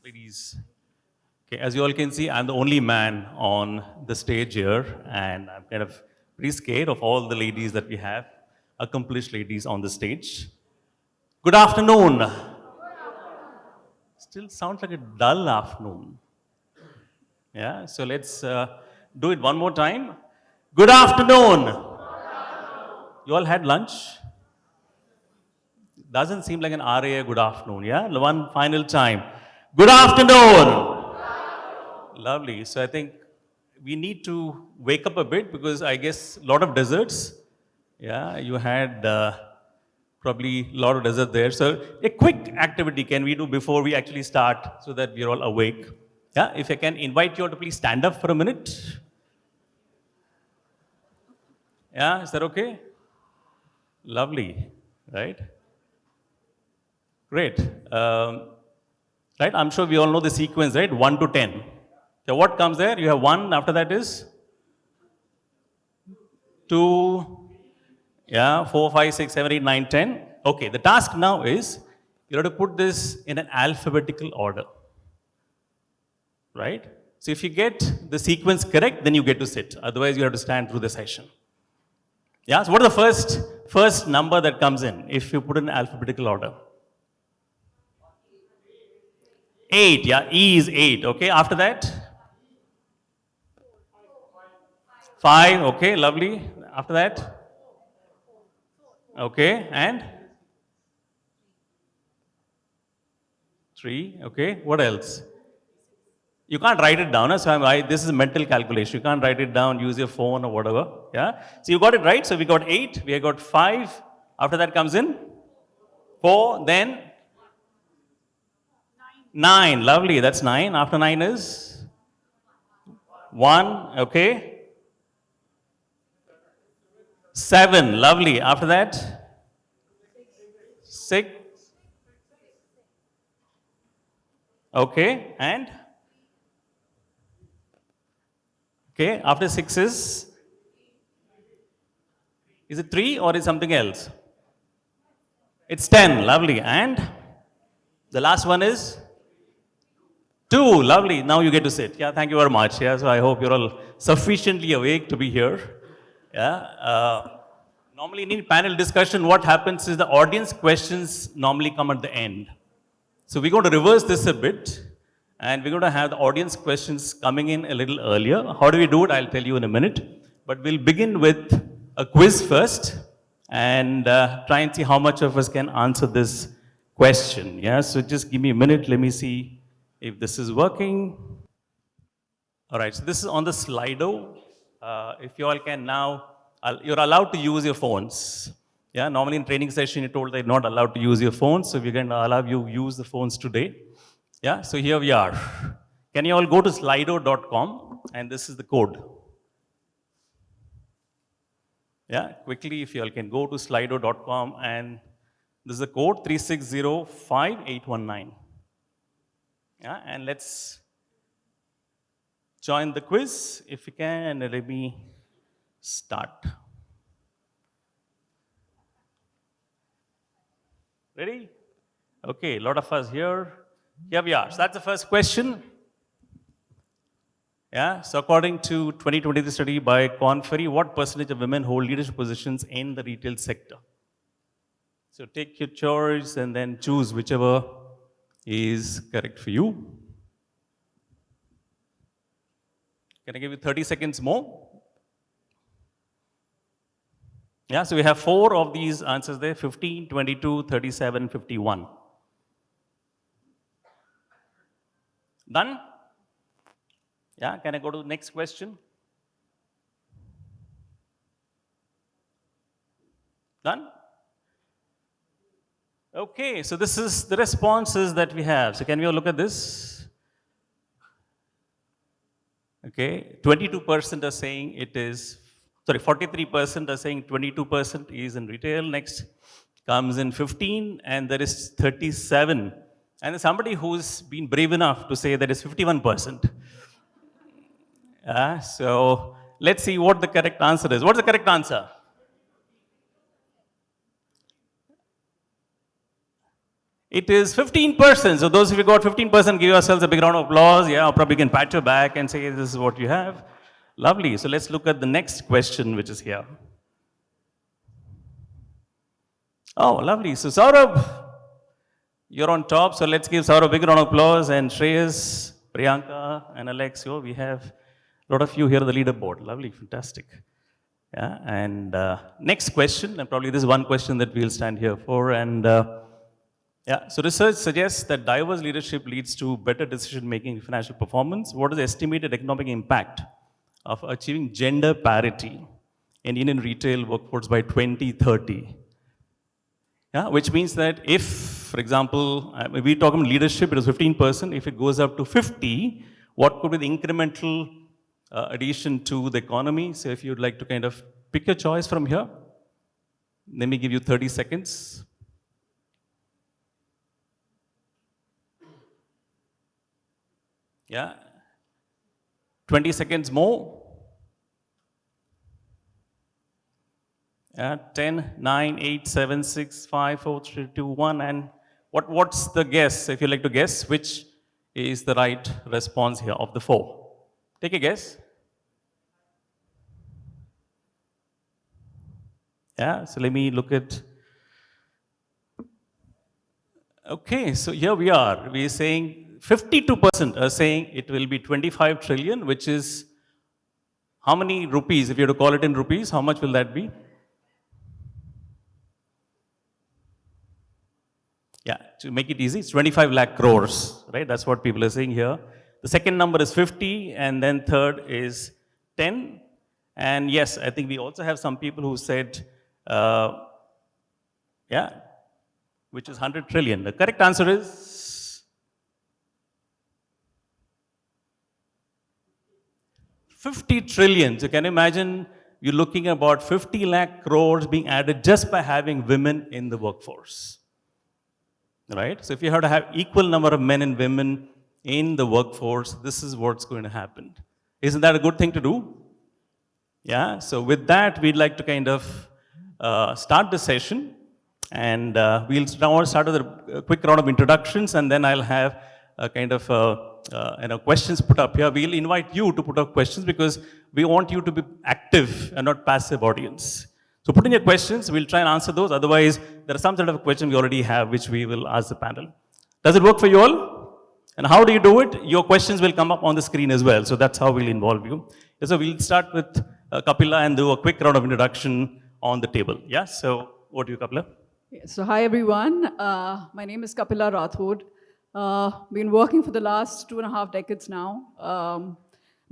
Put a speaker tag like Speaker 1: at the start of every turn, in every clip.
Speaker 1: Ladies. Okay, as you all can see, I'm the only man on the stage here, and I'm kind of pretty scared of all the ladies that we have, accomplished ladies on the stage. Good afternoon. Still sounds like a dull afternoon. Yeah, so let's do it one more time. Good afternoon. You all had lunch? Doesn't seem like an RA good afternoon, yeah? One final time. Good afternoon. Lovely. So I think we need to wake up a bit because I guess a lot of desserts. Yeah, you had probably a lot of dessert there. So a quick activity can we do before we actually start so that we're all awake? Yeah, if I can invite you all to please stand up for a minute. Yeah, is that okay? Lovely, right? Great. Right, I'm sure we all know the sequence, right? 1 to 10. So what comes there? You have 1, after that is 2, yeah, 4, 5, 6, 7, 8, 9, 10. Okay, the task now is you have to put this in an alphabetical order, right? So if you get the sequence correct, then you get to sit. Otherwise, you have to stand through the session. Yeah, so what is the first number that comes in if you put in alphabetical order? 8, yeah, E is 8, okay. After that? 5, okay, lovely. After that? Okay, and? 3, okay. What else? You can't write it down, so this is a mental calculation. You can't write it down, use your phone or whatever, yeah. So you got it right, so we got 8, we got 5. After that comes in? 4, then? 9, lovely, that's 9. After 9 is? 1, okay. 7, lovely. After that? 6. Okay, and? Okay, after 6 is it 3 or is something else? It's 10, lovely. And? The last one is? 2, lovely. Now you get to sit. Yeah, thank you very much. Yeah, so I hope you're all sufficiently awake to be here. Yeah. Normally in panel discussion, what happens is the audience questions normally come at the end. So we're going to reverse this a bit, and we're going to have the audience questions coming in a little earlier. How do we do it? I'll tell you in a minute. But we'll begin with a quiz first, and try and see how much of us can answer this question. Yeah, so just give me a minute. Let me see if this is working. All right, so this is on the Slido. If you all can now, you're allowed to use your phones. Yeah, normally in training session, you're told they're not allowed to use your phones, so we're going to allow you use the phones today. Yeah, so here we are. Can you all go to slido.com, and this is the code. Yeah, quickly, if you all can go to slido.com, and this is the code 3605819. Yeah, and let's join the quiz. If you can, let me start. Ready? Okay, a lot of us here. Here we are. So that's the first question. Yeah, so according to 2023 study by Conferry, what percentage of women hold leadership positions in the retail sector? So take your choice and then choose whichever is correct for you. Can I give you 30 seconds more? Yeah, so we have 4 of these answers there, 15, 22, 37, 51. Done? Yeah, can I go to the next question? Done? Okay, so this is the responses that we have. So can we all look at this? Okay, 22% are saying it is, 43% are saying 22% is in retail. Next comes in 15, and there is 37. And there's somebody who's been brave enough to say that is 51%. So let's see what the correct answer is. What's the correct answer? It is 15%. So those of you got 15%, give yourselves a big round of applause. Yeah, probably can pat your back and say this is what you have. Lovely. So let's look at the next question, which is here. Oh, lovely. So Saurabh, you're on top. So let's give Saurabh a big round of applause. And Shreyas, Priyanka, and Alexio, we have a lot of you here on the leaderboard. Lovely, fantastic. Yeah, and next question, and probably this is one question that we'll stand here for. And yeah, so research suggests that diverse leadership leads to better decision making and financial performance. What is the estimated economic impact of achieving gender parity in Indian retail workforce by 2030? Yeah, which means that if, for example, we talk about leadership, it is 15%. If it goes up to 50, what could be the incremental addition to the economy? So if you'd like to kind of pick your choice from here, let me give you 30 seconds. Yeah, 20 seconds more. Yeah, 10, 9, 8, 7, 6, 5, 4, 3, 2, 1. And what's the guess? If you like to guess, which is the right response here of the four? Take a guess. Yeah, so let me look at. Okay, so here we are. We're saying 52% are saying it will be 25 trillion, which is how many rupees? If you have to call it in rupees, how much will that be? Yeah, to make it easy, it's 25 lakh crores, right? That's what people are saying here. The second number is 50, and then third is 10. And yes, I think we also have some people who said, yeah, which is 100 trillion. The correct answer is 50 trillion. So can you imagine you're looking at about 50 lakh crores being added just by having women in the workforce. Right? So if you have to have equal number of men and women in the workforce, this is what's going to happen. Isn't that a good thing to do? Yeah, so with that, we'd like to kind of start the session. And we'll now start with a quick round of introductions, and then I'll have a kind of questions put up here. We'll invite you to put up questions because we want you to be active and not passive audience. So put in your questions, we'll try and answer those. Otherwise, there are some sort of question we already have, which we will ask the panel. Does it work for you all? And how do you do it? Your questions will come up on the screen as well. So that's how we'll involve you. So we'll start with Kapila and do a quick round of introduction on the table. Yeah, so over to you, Kapila.
Speaker 2: So hi everyone, my name is Kapila Rathod. Been working for the last 2.5 decades now.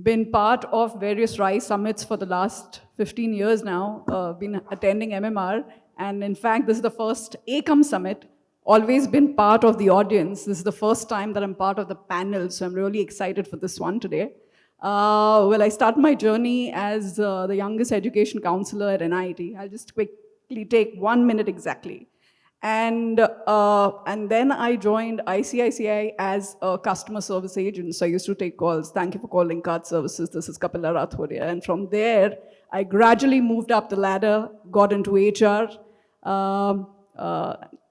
Speaker 2: Been part of various RISE summits for the last 15 years now. Been attending MMR, and in fact this is the first Ekam Summit. Always been part of the audience. This is the first time that I'm part of the panel, so I'm really excited for this one today. Well, I start my journey as the youngest education counselor at NIT. I'll just quickly take 1 minute exactly. And then I joined ICICI as a customer service agent. So I used to take calls. Thank you for calling card services. This is Kapila Rathod. And from there, I gradually moved up the ladder, got into HR,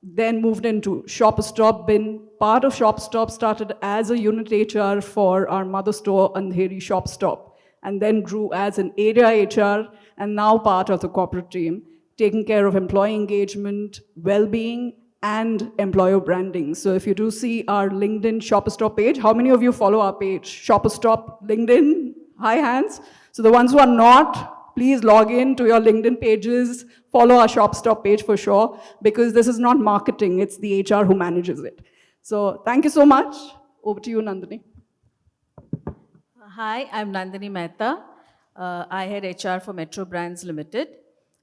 Speaker 2: then moved into Shop Stop. Been part of Shop Stop, started as a unit HR for our mother store, Andheri Shop Stop, and then grew as an area HR, and now part of the corporate team, taking care of employee engagement, well-being, and employer branding. So if you do see our LinkedIn Shopper Stop page, how many of you follow our page? Shopper Stop LinkedIn, high hands. So the ones who are not, please log in to your LinkedIn pages, follow our Shop Stop page for sure, because this is not marketing, it's the HR who manages it. So thank you so much. Over to you, Nandini.
Speaker 3: Hi, I'm Nandini Mehta. I head HR for Metro Brands Limited.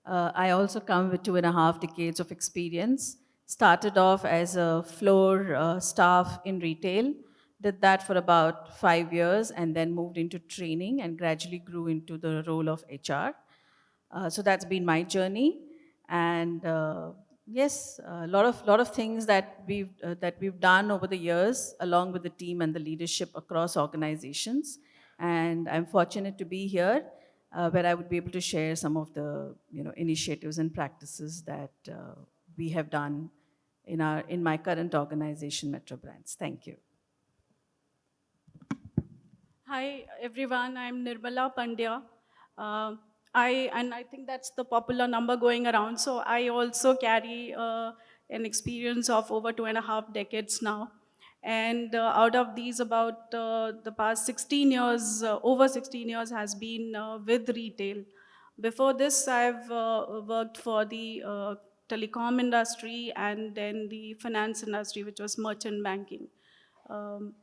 Speaker 3: I also come with 2.5 decades of experience. Started off as a floor staff in retail, did that for about 5 years, and then moved into training and gradually grew into the role of HR. So that's been my journey. And yes, a lot of things that we've done over the years, along with the team and the leadership across organizations. And I'm fortunate to be here, where I would be able to share some of the initiatives and practices that we have done in my current organization, Metro Brands. Thank you.
Speaker 4: Hi everyone, I'm Nirmala Pandya. Uh, I think that's the popular number going around. So I also carry an experience of over 2.5 decades now. And out of these, about the past 16 years, over 16 years has been with retail. Before this, I've worked for the telecom industry and then the finance industry, which was merchant banking. Um,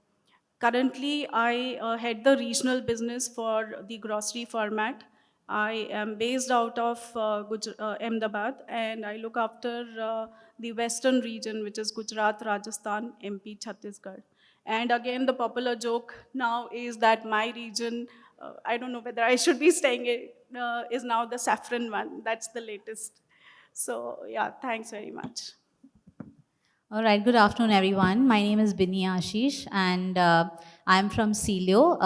Speaker 4: Currently, I head the regional business for the grocery format. I am based out of Ahmedabad, and I look after the western region, which is Gujarat, Rajasthan, MP, Chhattisgarh. And again, the popular joke now is that my region, I don't know whether I should be saying it, is now the saffron one. That's the latest. So yeah, thanks very much.
Speaker 5: All right, good afternoon, everyone. My name is Binny Ashish, and I'm from Celio,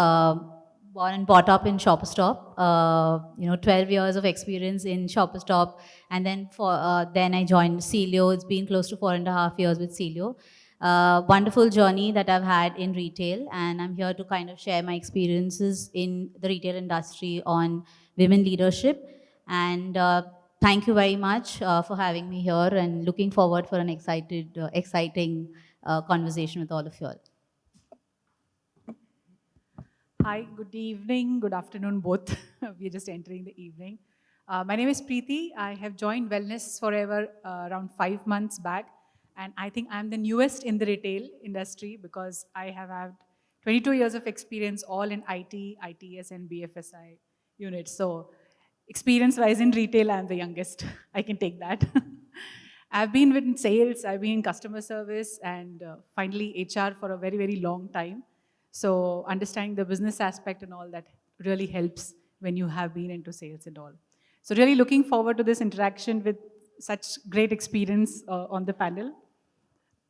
Speaker 5: born and brought up in Shopper Stop. 12 years of experience in Shopper Stop, and then I joined Celio. It's been close to 4.5 years with Celio. Wonderful journey that I've had in retail, and I'm here to kind of share my experiences in the retail industry on women leadership. And thank you very much for having me here, and looking forward for an exciting conversation with all of you all.
Speaker 6: Hi, good evening, good afternoon, both. We're just entering the evening. My name is Preeti. I have joined Wellness Forever around 5 months back, and I think I'm the newest in the retail industry because I have had 22 years of experience all in IT, ITS, and BFSI units. So, experience-wise in retail, I'm the youngest. I can take that. I've been in sales, I've been in customer service, and finally HR for a very, very long time. So understanding the business aspect and all that really helps when you have been into sales and all. So really looking forward to this interaction with such great experience on the panel.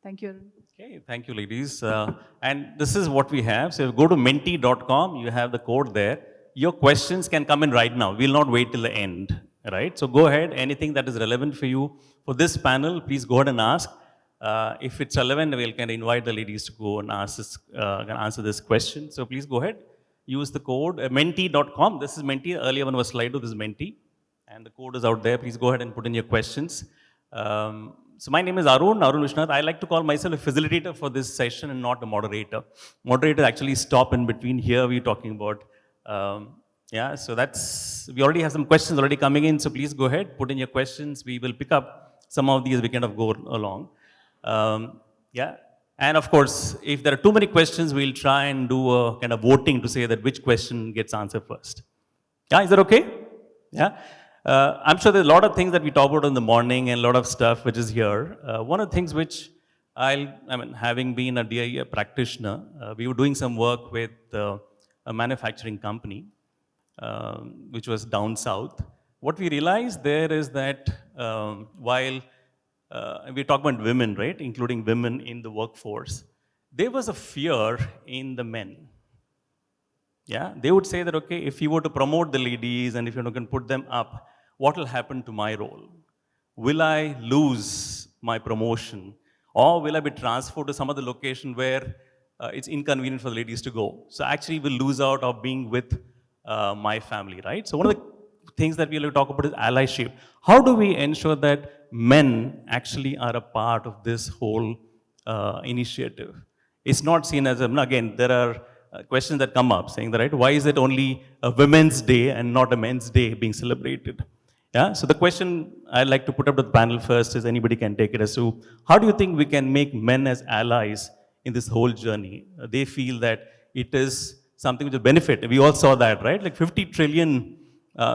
Speaker 6: Thank you, Arun.
Speaker 1: Okay, thank you, ladies. And this is what we have. So if you go to menti.com, you have the code there. Your questions can come in right now. We'll not wait till the end, right? So go ahead. Anything that is relevant for you for this panel, please go ahead and ask. If it's relevant, we'll kind of invite the ladies to go and answer this question. So please go ahead. Use the code menti.com. This is Menti. Earlier one was Slido. This is Menti. And the code is out there. Please go ahead and put in your questions. So my name is Arun Vishwanath. I like to call myself a facilitator for this session and not a moderator. Moderator actually stop in between here. We're talking about, so we already have some questions already coming in. So please go ahead, put in your questions. We will pick up some of these as we kind of go along. And of course, if there are too many questions, we'll try and do a kind of voting to say that which question gets answered first. Yeah, is that okay? Yeah. I'm sure there's a lot of things that we talk about in the morning and a lot of stuff which is here. One of the things which having been a DIA practitioner, we were doing some work with a manufacturing company, which was down south. What we realized there is that while we talk about women, right, including women in the workforce, there was a fear in the men. Yeah, they would say that, okay, if you were to promote the ladies and if you're not going to put them up, what will happen to my role? Will I lose my promotion? Or will I be transferred to some other location where it's inconvenient for the ladies to go? So actually we'll lose out of being with my family, right? So one of the things that we'll talk about is allyship. How do we ensure that men actually are a part of this whole initiative? It's not seen as again, there are questions that come up saying that, right, why is it only a women's day and not a men's day being celebrated? Yeah, so the question I'd like to put up to the panel first is, anybody can take it as to, how do you think we can make men as allies in this whole journey? They feel that it is something which will benefit. We all saw that, right? Like 50 trillion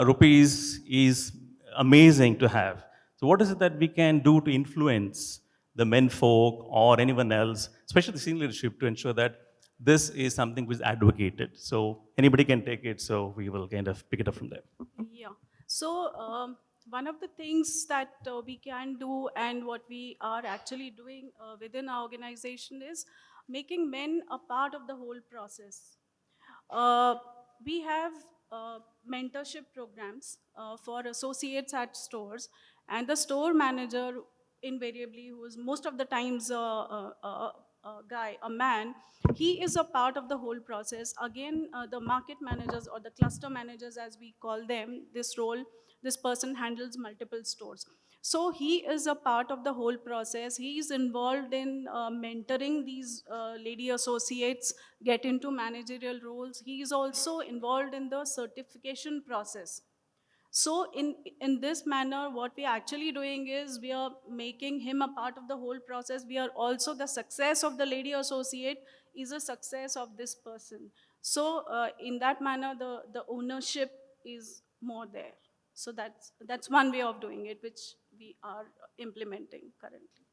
Speaker 1: rupees is amazing to have. So what is it that we can do to influence the men folk or anyone else, especially the senior leadership, to ensure that this is something which is advocated? So anybody can take it, so we will kind of pick it up from there.
Speaker 4: Yeah. So one of the things that we can do and what we are actually doing within our organization is making men a part of the whole process. We have mentorship programs for associates at stores, and the store manager invariably, who is most of the times a guy, a man, he is a part of the whole process. Again, the market managers or the cluster managers, as we call them, this role, this person handles multiple stores. So he is a part of the whole process. He is involved in mentoring these lady associates, get into managerial roles. He is also involved in the certification process. So in this manner, what we are actually doing is we are making him a part of the whole process. We are also, the success of the lady associate is a success of this person. So in that manner, the ownership is more there. So that's one way of doing it, which we are implementing currently.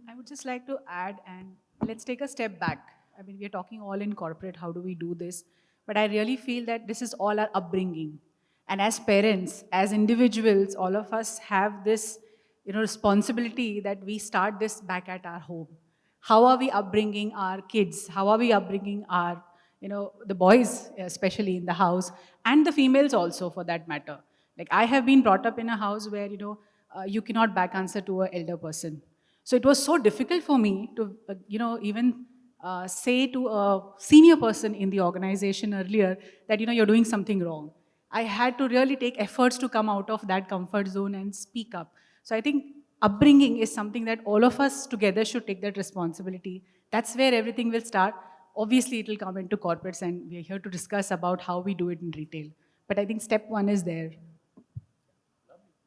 Speaker 6: I would just like to add, and let's take a step back. I mean, we are talking all in corporate, how do we do this? But I really feel that this is all our upbringing. And as parents, as individuals, all of us have this, responsibility that we start this back at our home. How are we upbringing our kids? How are we upbringing our, the boys, especially in the house, and the females also, for that matter? Like, I have been brought up in a house where, you cannot back answer to an elder person. So it was so difficult for me to, even say to a senior person in the organization earlier that, you're doing something wrong. I had to really take efforts to come out of that comfort zone and speak up. So I think upbringing is something that all of us together should take that responsibility. That's where everything will start. Obviously, it will come into corporates, and we're here to discuss about how we do it in retail. But I think step one is there.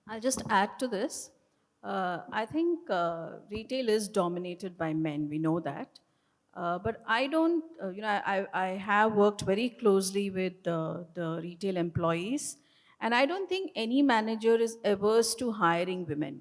Speaker 3: I'll just add to this. I think retail is dominated by men, we know that. But I don't, I have worked very closely with the retail employees, and I don't think any manager is averse to hiring women.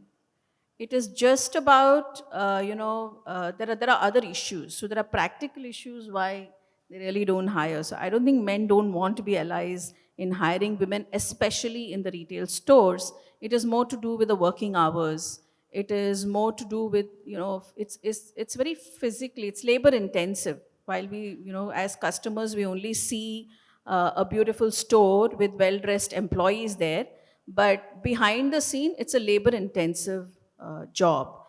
Speaker 3: It is just about, there are other issues. So there are practical issues why they really don't hire. So I don't think men don't want to be allies in hiring women, especially in the retail stores. It is more to do with the working hours. It is more to do with, it's very physically, it's labor intensive. While we, as customers, we only see a beautiful store with well-dressed employees there, but behind the scene, it's a labor intensive job.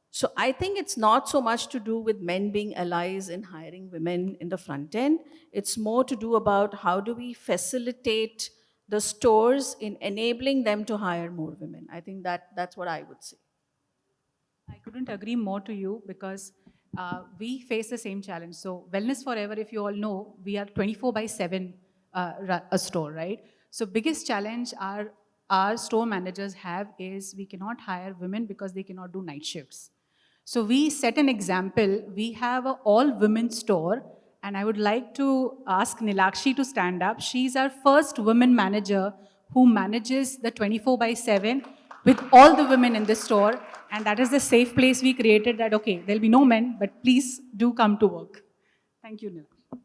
Speaker 3: So I think it's not so much to do with men being allies in hiring women in the front end. It's more to do about how do we facilitate the stores in enabling them to hire more women. I think that's what I would say.
Speaker 6: I couldn't agree more to you, because we face the same challenge. So Wellness Forever, if you all know, we are 24/7 a store, right? So biggest challenge our store managers have is we cannot hire women because they cannot do night shifts. So we set an example. We have an all-women store, and I would like to ask Nilakshi to stand up. She's our first woman manager who manages the 24/7 with all the women in the store. And that is the safe place we created, that, okay, there'll be no men, but please do come to work. Thank you, Nilakshi.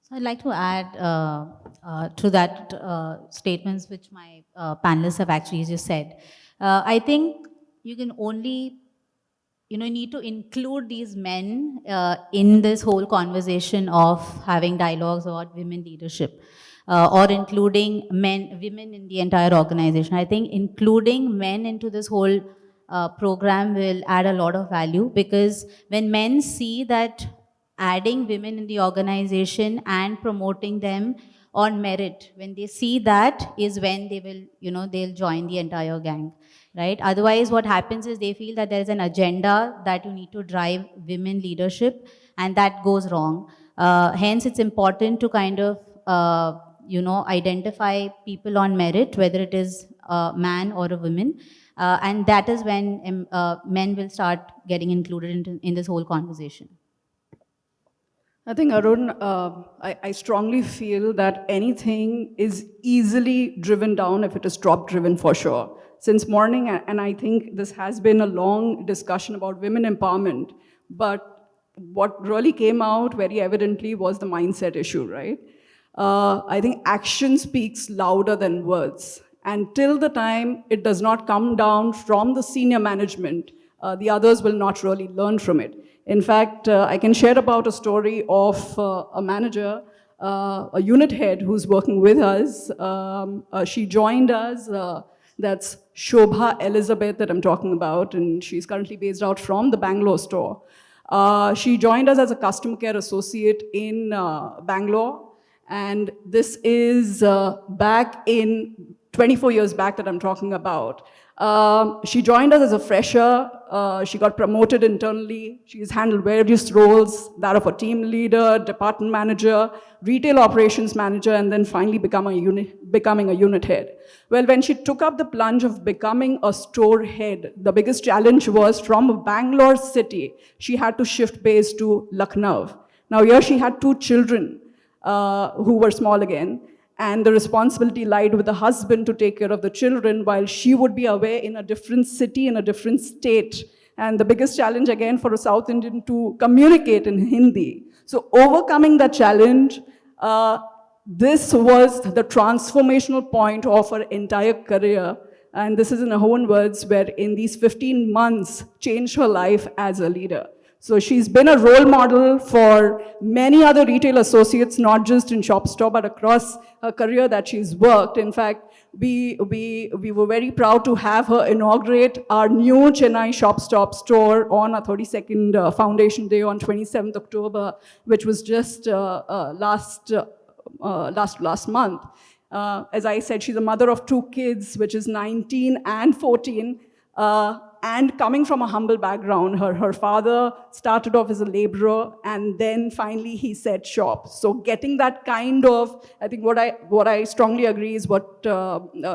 Speaker 5: So I'd like to add to that statements which my panelists have actually just said. I think you can only, need to include these men in this whole conversation of having dialogues about women leadership. Or including women in the entire organization. I think including men into this whole program will add a lot of value, because when men see that adding women in the organization and promoting them on merit, when they see that is when they will, they'll join the entire gang, right? Otherwise, what happens is they feel that there is an agenda that you need to drive women leadership, and that goes wrong. Hence, it's important to kind of identify people on merit, whether it is a man or a woman. And that is when men will start getting included in this whole conversation.
Speaker 2: I think, Arun, I strongly feel that anything is easily driven down if it is drop-driven, for sure. Since morning, and I think this has been a long discussion about women empowerment, but what really came out very evidently was the mindset issue, right? I think action speaks louder than words. And till the time it does not come down from the senior management, the others will not really learn from it. In fact, I can share about a story of a manager, a unit head who's working with us. She joined us That's Shobha Elizabeth that I'm talking about, and she's currently based out from the Bangalore store. She joined us as a customer care associate in Bangalore, and this is back in 24 years back that I'm talking about. She joined us as a fresher. She got promoted internally. She's handled various roles, that of a team leader, department manager, retail operations manager, and then finally becoming a unit head. Well, when she took up the plunge of becoming a store head, the biggest challenge was from Bangalore city, she had to shift base to Lucknow. Now here she had 2 children who were small again, and the responsibility lied with the husband to take care of the children while she would be away in a different city, in a different state. And the biggest challenge again for a South Indian to communicate in Hindi. So overcoming that challenge, this was the transformational point of her entire career. And this is in her own words, where in these 15 months changed her life as a leader. So she's been a role model for many other retail associates, not just in ShopStop, but across her career that she's worked. In fact, we were very proud to have her inaugurate our new Chennai ShopStop store on our 32nd Foundation Day on 27th October, which was just last month. As I said, she's a mother of 2 kids, which is 19 and 14. And coming from a humble background, her father started off as a laborer, and then finally he set shop. So getting that kind of, I think what I strongly agree is what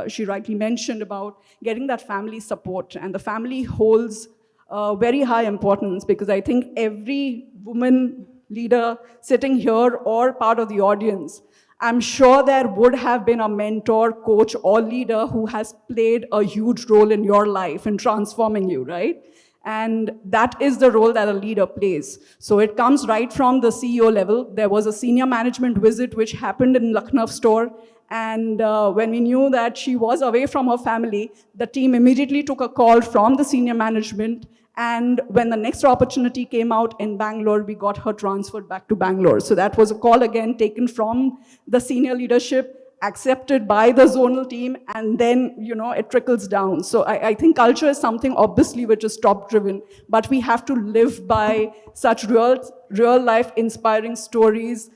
Speaker 2: she rightly mentioned about getting that family support. And the family holds very high importance, because I think every woman leader sitting here or part of the audience, I'm sure there would have been a mentor, coach, or leader who has played a huge role in your life in transforming you, right? And that is the role that a leader plays. So it comes right from the CEO level. There was a senior management visit which happened in Lucknow store. And when we knew that she was away from her family, the team immediately took a call from the senior management. And when the next opportunity came out in Bangalore, we got her transferred back to Bangalore. So that was a call again taken from the senior leadership, accepted by the zonal team, and then, it trickles down. So I think culture is something obviously which is top driven, but we have to live by such real life inspiring stories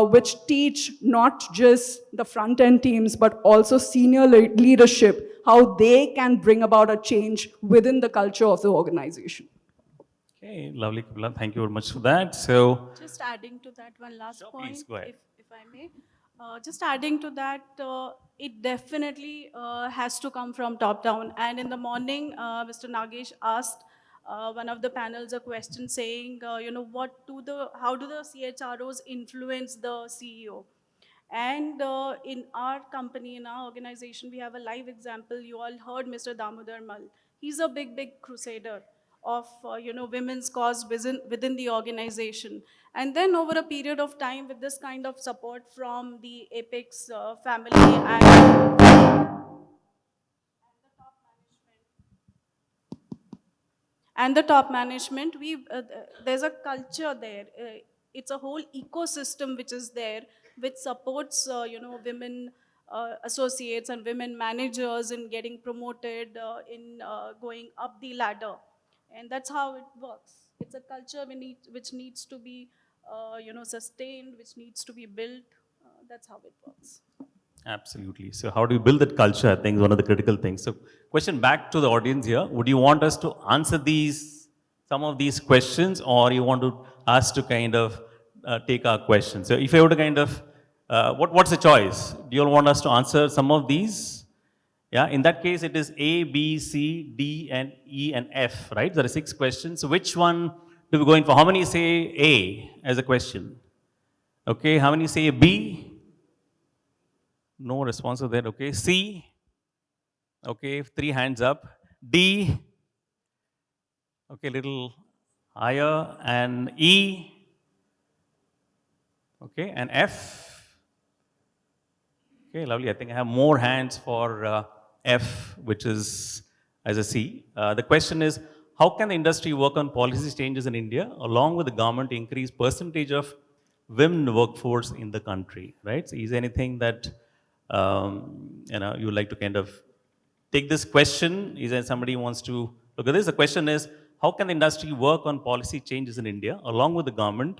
Speaker 2: which teach not just the front end teams, but also senior leadership, how they can bring about a change within the culture of the organization.
Speaker 1: Okay, lovely, Kapila. Thank you very much for that. So,
Speaker 4: Just adding to that one last
Speaker 1: Sure,
Speaker 4: point,
Speaker 1: please, go ahead.
Speaker 4: if I may. Just adding to that, it definitely has to come from top down. And in the morning, Mr. Nagesh asked one of the panels a question saying, how do the CHROs influence the CEO? And in our company, in our organization, we have a live example. You all heard Mr. Damodar Mal. He's a big crusader of women's cause within the organization. And then over a period of time, with this kind of support from the Apex family and the top management, there's a culture there. It's a whole ecosystem which is there, which supports women associates and women managers in getting promoted, in going up the ladder. And that's how it works. It's a culture which needs to be sustained, which needs to be built. That's how it works.
Speaker 1: absolutely. So, how do you build that culture? I think is one of the critical things. So, question back to the audience here. Would you want us to answer some of these questions, or you want us to kind of take our questions? So, if I were to kind of, what's the choice? Do you all want us to answer some of these? Yeah, in that case, it is A, B, C, D, and E, and F, right? There are 6 questions. So which one do we go in for? How many say A as a question? Okay, how many say B? No response to that, okay. C? Okay, 3 hands up. D? Okay, little higher. And E? Okay, and F? Okay, lovely. I think I have more hands for F, which is as a C. The question is, how can the industry work on policy changes in India along with the government to increase percentage of women workforce in the country, right? So is there anything that you would like to kind of take this question. Is there somebody who wants to look at this? The question is, how can the industry work on policy changes in India along with the government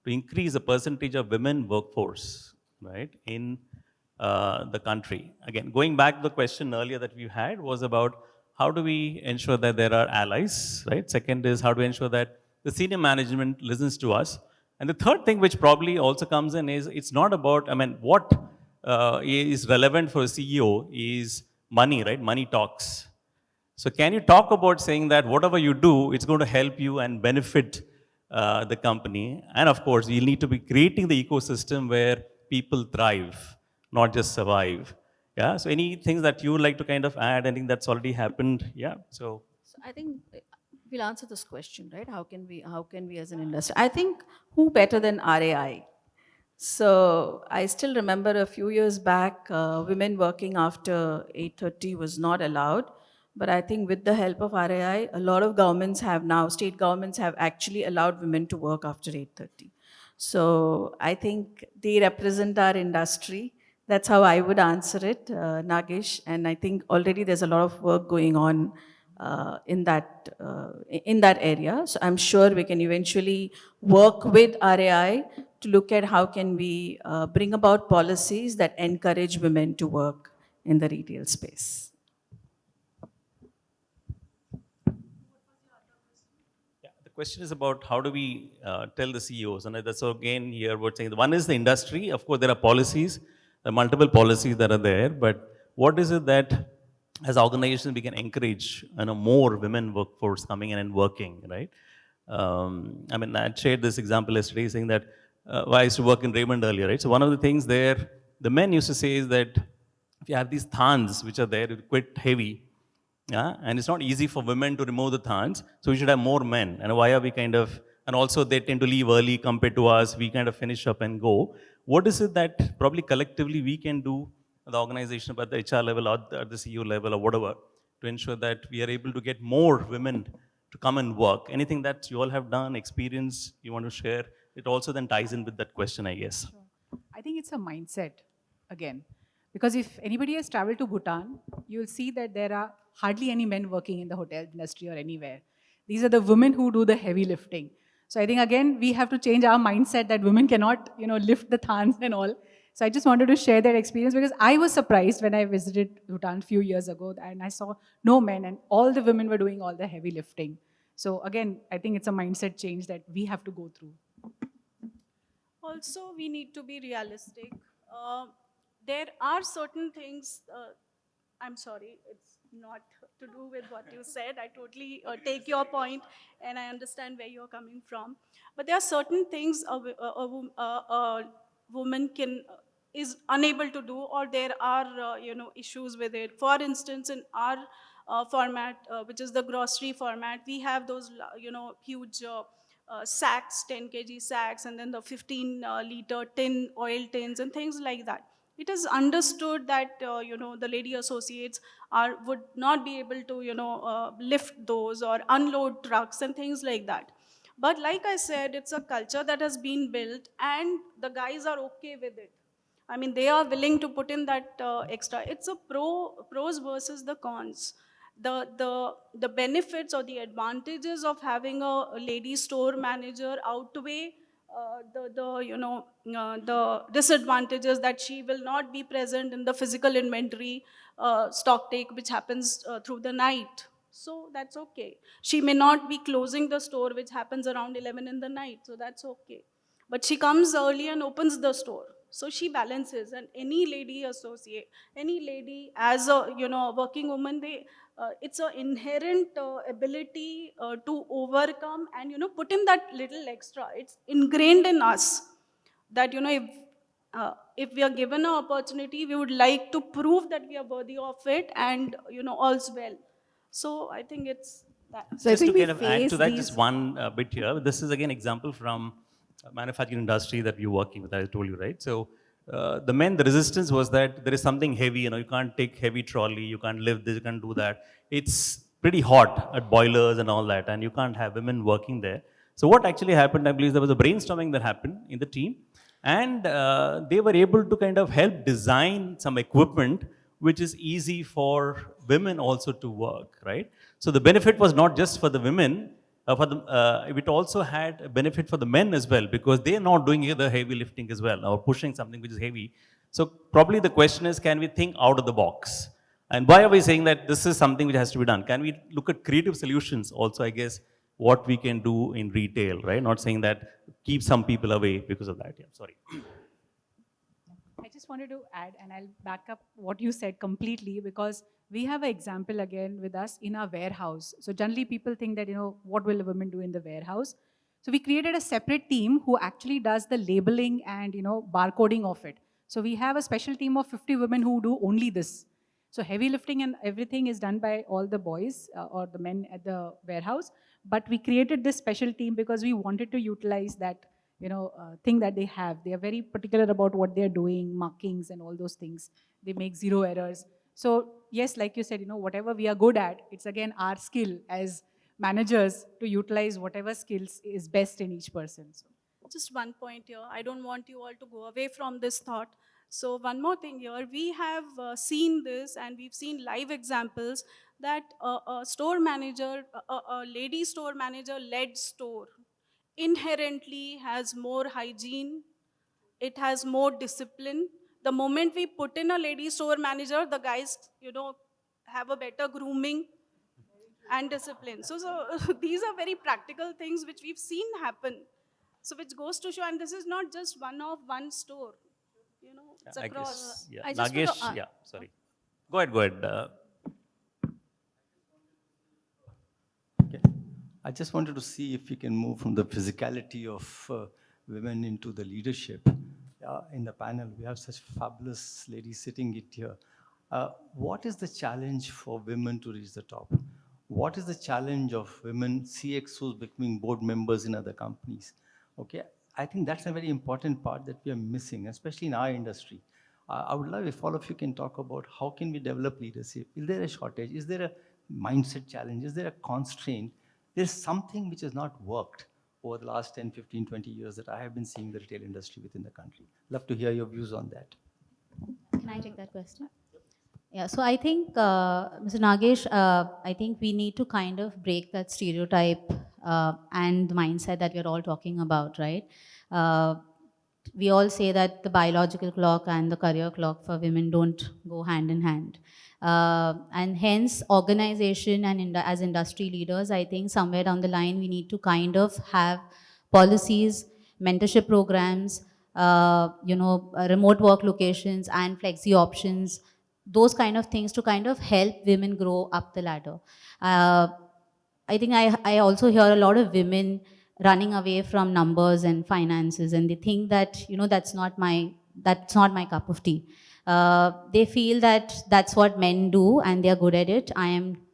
Speaker 1: to increase the percentage of women workforce, right, in the country? Again, going back to the question earlier that we had was about how do we ensure that there are allies, right? Second is how do we ensure that the senior management listens to us? And the third thing which probably also comes in is it's not about, I mean, what is relevant for a CEO is money, right? Money talks. So can you talk about saying that whatever you do, it's going to help you and benefit the company? And of course, you need to be creating the ecosystem where people thrive, not just survive. Yeah. So any things that you would like to kind of add? Anything that's already happened? Yeah. So
Speaker 3: So I think we'll answer this question, right? How can we as an industry? I think who better than RAI? So I still remember a few years back, women working after 8:30 was not allowed. But I think with the help of RAI, a lot of governments have now, state governments have actually allowed women to work after 8:30. So I think they represent our industry. That's how I would answer it, Nagesh. And I think already there's a lot of work going on in that area. So I'm sure we can eventually work with RAI to look at how can we bring about policies that encourage women to work in the retail space.
Speaker 1: yeah, the question is about how do we tell the CEOs? And that's again here we're saying one is the industry. Of course, there are policies, there are multiple policies that are there, but what is it that as organizations we can encourage more women workforce coming in and working, right? I mean, I shared this example yesterday saying that I used to work in Raymond earlier, right? So one of the things there, the men used to say is that if you have these thorns which are there, it's quite heavy, yeah, and it's not easy for women to remove the thorns, so we should have more men. And why are we kind of, and also they tend to leave early compared to us, we kind of finish up and go. What is it that probably collectively we can do at the organization, at the HR level or at the CEO level or whatever, to ensure that we are able to get more women to come and work? Anything that you all have done, experience you want to share? It also then ties in with that question, I guess.
Speaker 6: Sure. I think it's a mindset again. Because if anybody has traveled to Bhutan, you'll see that there are hardly any men working in the hotel industry or anywhere. These are the women who do the heavy lifting. So I think again, we have to change our mindset that women cannot, lift the thans and all. So I just wanted to share that experience because I was surprised when I visited Bhutan a few years ago and I saw no men and all the women were doing all the heavy lifting. So again, I think it's a mindset change that we have to go through.
Speaker 4: Also, we need to be realistic. There are certain things, I'm sorry, it's not to do with what you said. I totally take your point and I understand where you're coming from. But there are certain things a woman is unable to do, or there are issues with it. For instance, in our format, which is the grocery format, we have those huge sacks, 10 kg sacks, and then the 15 liter tin, oil tins, and things like that. It is understood that the lady associates would not be able to lift those or unload trucks and things like that. But like I said, it's a culture that has been built, and the guys are okay with it. I mean, they are willing to put in that extra. It's a pros versus the cons. The benefits or the advantages of having a lady store manager outweigh the disadvantages that she will not be present in the physical inventory stock take which happens through the night. So that's okay. She may not be closing the store which happens around 11 in the night, so that's okay. But she comes early and opens the store. So she balances, and any lady associate, any lady as a working woman, it's an inherent ability to overcome and put in that little extra. It's ingrained in us that if we are given an opportunity, we would like to prove that we are worthy of it, and all's well. So I think it's that.
Speaker 2: So I
Speaker 1: Just
Speaker 2: think
Speaker 1: to
Speaker 2: we
Speaker 1: kind of add
Speaker 2: face
Speaker 1: to that,
Speaker 2: these.
Speaker 1: just one bit here. This is again example from manufacturing industry that we're working with, I told you, right? So the resistance was that there is something heavy, you can't take heavy trolley, you can't lift this, you can't do that. It's pretty hot at boilers and all that, and you can't have women working there. So what actually happened, I believe there was a brainstorming that happened in the team, and they were able to kind of help design some equipment which is easy for women also to work, right? So the benefit was not just for the women, it also had a benefit for the men as well, because they are not doing the heavy lifting as well, or pushing something which is heavy. So probably the question is, can we think out of the box? And why are we saying that this is something which has to be done? Can we look at creative solutions also, I guess, what we can do in retail, right? Not saying that keep some people away because of that. Yeah, sorry.
Speaker 6: I just wanted to add, and I'll back up what you said completely, because we have an example again with us in our warehouse. So generally people think that, what will a woman do in the warehouse? So we created a separate team who actually does the labeling and, barcoding of it. So we have a special team of 50 women who do only this. So heavy lifting and everything is done by all the boys or the men at the warehouse. But we created this special team because we wanted to utilize that thing that they have. They are very particular about what they're doing, markings and all those things. They make 0 errors. So yes, like you said, whatever we are good at, it's again our skill as managers to utilize whatever skills is best in each person. So.
Speaker 4: Just one point here. I don't want you all to go away from this thought. So one more thing here. We have seen this, and we've seen live examples that a store manager, a lady store manager led store inherently has more hygiene, it has more discipline. The moment we put in a lady store manager, the guys, have a better grooming and discipline. So these are very practical things which we've seen happen. So which goes to show, and this is not just one store, it's
Speaker 1: I
Speaker 4: across.
Speaker 1: guess, yeah.
Speaker 7: I just want to
Speaker 1: Nagesh, yeah, sorry. Go ahead.
Speaker 8: Okay. I just wanted to see if we can move from the physicality of women into the leadership. In the panel, we have such fabulous ladies sitting it here. What is the challenge for women to reach the top? What is the challenge of women CXOs becoming board members in other companies? Okay, I think that's a very important part that we are missing, especially in our industry. I would love if all of you can talk about how can we develop leadership. Is there a shortage? Is there a mindset challenge? Is there a constraint? There's something which has not worked over the last 10, 15, 20 years that I have been seeing the retail industry within the country. Love to hear your views on that.
Speaker 5: Can I take that question? Yeah, so I think, Mr. Nagesh, I think we need to kind of break that stereotype and the mindset that we're all talking about, right? We all say that the biological clock and the career clock for women don't go hand in hand. And hence, organization and as industry leaders, I think somewhere down the line, we need to kind of have policies, mentorship programs, remote work locations and flexi options, those kind of things to kind of help women grow up the ladder. I think I also hear a lot of women running away from numbers and finances, and they think that, that's not my cup of tea. They feel that that's what men do and they're good at it. I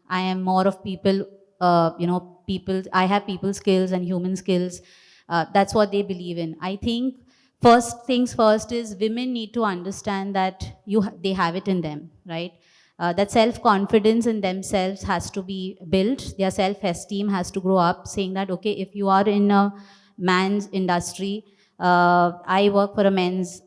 Speaker 5: am more of people, I have people skills and human skills. That's what they believe in. I think first things first is women need to understand that they have it in them, right? That self-confidence in themselves has to be built. Their self-esteem has to grow up, saying that, okay, if you are in a man's industry, I work for a men's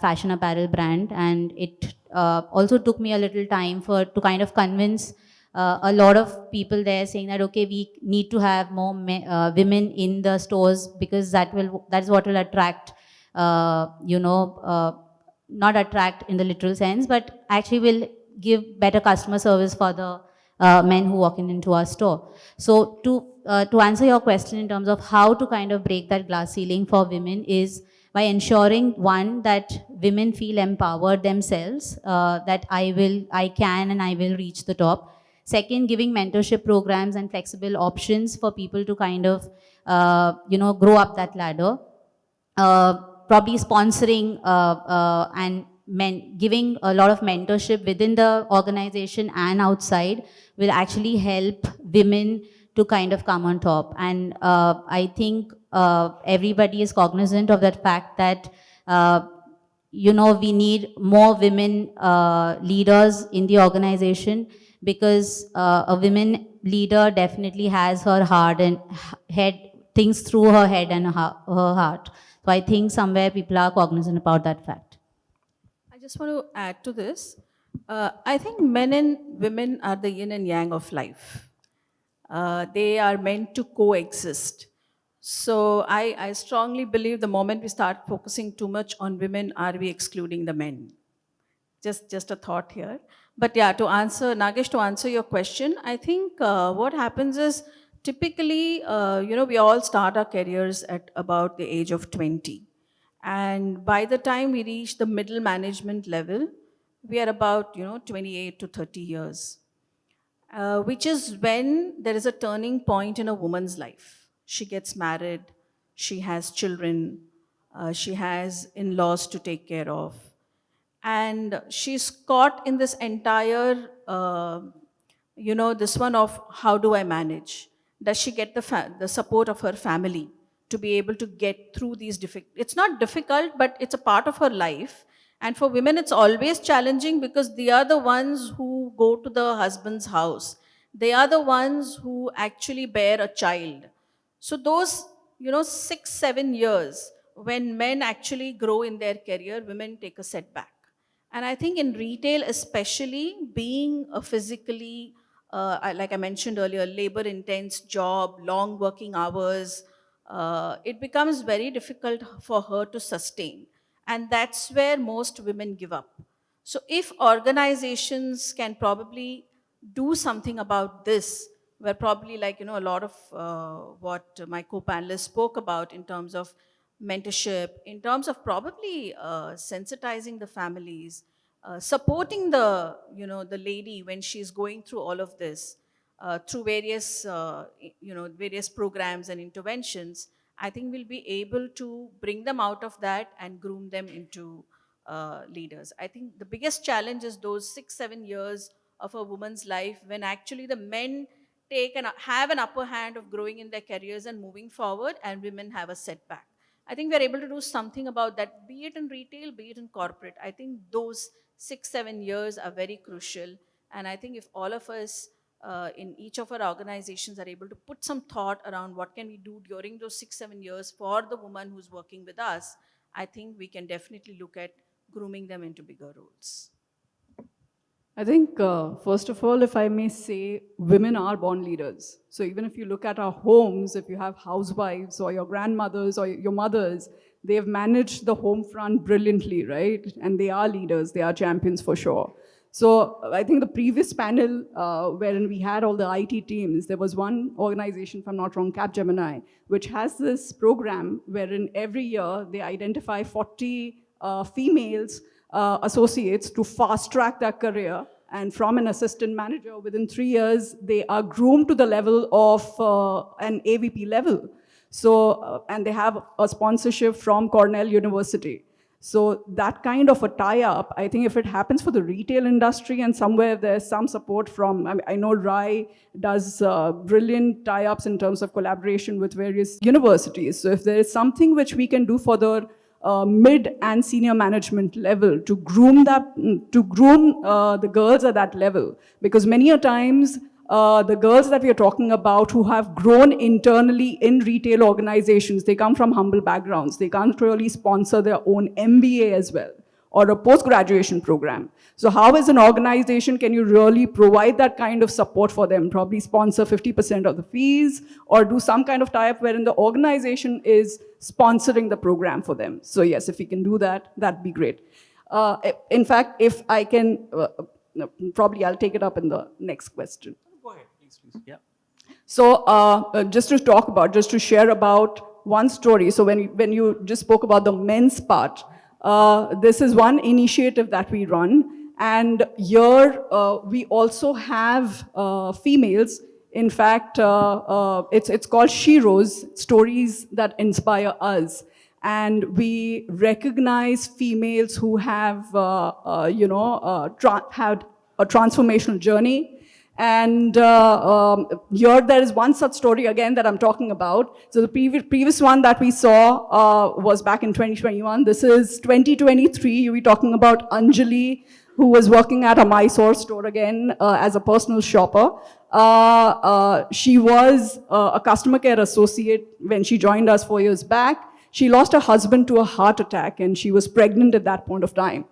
Speaker 5: fashion apparel brand, and it also took me a little time to kind of convince a lot of people there, saying that, okay, we need to have more women in the stores, because that's what will attract, not attract in the literal sense, but actually will give better customer service for the men who walk into our store. So to answer your question in terms of how to kind of break that glass ceiling for women is by ensuring, one, that women feel empowered themselves, that I can and I will reach the top. Second, giving mentorship programs and flexible options for people to kind of, grow up that ladder. Probably sponsoring and giving a lot of mentorship within the organization and outside will actually help women to kind of come on top. And I think everybody is cognizant of that fact that, we need more women leaders in the organization, because a women leader definitely has her heart and things through her head and her heart. So I think somewhere people are cognizant about that fact.
Speaker 3: I just want to add to this. I think men and women are the yin and yang of life. They are meant to coexist. So I strongly believe the moment we start focusing too much on women, are we excluding the men? Just a thought here. But yeah, to answer, Nagesh, to answer your question, I think what happens is typically, we all start our careers at about the age of 20. And by the time we reach the middle management level, we are about, 28 to 30 years, which is when there is a turning point in a woman's life. She gets married, she has children, she has in-laws to take care of, and she's caught in this entire this one of how do I manage. Does she get the support of her family to be able to get through these difficult, it's not difficult, but it's a part of her life. And for women it's always challenging because they are the ones who go to the husband's house, they are the ones who actually bear a child. So those, 6-7 years when men actually grow in their career, women take a setback. And I think in retail, especially being a physically, like I mentioned earlier, labor intense job, long working hours, it becomes very difficult for her to sustain. And that's where most women give up. So if organizations can probably do something about this, where probably like, a lot of what my co-panelists spoke about in terms of mentorship, in terms of probably sensitizing the families, supporting the lady when she's going through all of this, through various, various programs and interventions, I think we'll be able to bring them out of that and groom them into leaders. I think the biggest challenge is those 6-7 years of a woman's life when actually the men have an upper hand of growing in their careers and moving forward, and women have a setback. I think we're able to do something about that, be it in retail, be it in corporate. I think those 6-7 years are very crucial. And I think if all of us in each of our organizations are able to put some thought around what can we do during those 6-7 years for the woman who's working with us, I think we can definitely look at grooming them into bigger roles.
Speaker 2: I think, first of all, if I may say, women are born leaders. So even if you look at our homes, if you have housewives or your grandmothers or your mothers, they have managed the home front brilliantly, right? And they are leaders, they are champions for sure. So I think the previous panel, wherein we had all the IT teams, there was one organization, if I'm not wrong, Capgemini, which has this program wherein every year they identify 40 females associates to fast track their career, and from an assistant manager within 3 years they are groomed to the level of an AVP level. So and they have a sponsorship from Cornell University. So that kind of a tie-up, I think if it happens for the retail industry and somewhere there's some support from, I know Rai does brilliant tie-ups in terms of collaboration with various universities. So if there is something which we can do for the mid and senior management level to groom the girls at that level, because many a times the girls that we are talking about who have grown internally in retail organizations, they come from humble backgrounds. They can't really sponsor their own MBA as well or a post-graduation program. So how as an organization can you really provide that kind of support for them? Probably sponsor 50% of the fees or do some kind of tie-up wherein the organization is sponsoring the program for them. So yes, if we can do that, that'd be great. In fact, if I can, probably I'll take it up in the next question.
Speaker 1: Go ahead, please. Yeah.
Speaker 2: So just to share about one story. So when you just spoke about the men's part, this is one initiative that we run. And here we also have females. In fact, it's called Sheroes, Stories That Inspire Us. And we recognize females who have, had a transformational journey. And here there is one such story again that I'm talking about. So the previous one that we saw was back in 2021. This is 2023. You'll be talking about Anjali, who was working at a Mysore store again as a personal shopper. She was a customer care associate when she joined us 4 years back. She lost her husband to a heart attack and she was pregnant at that point of time.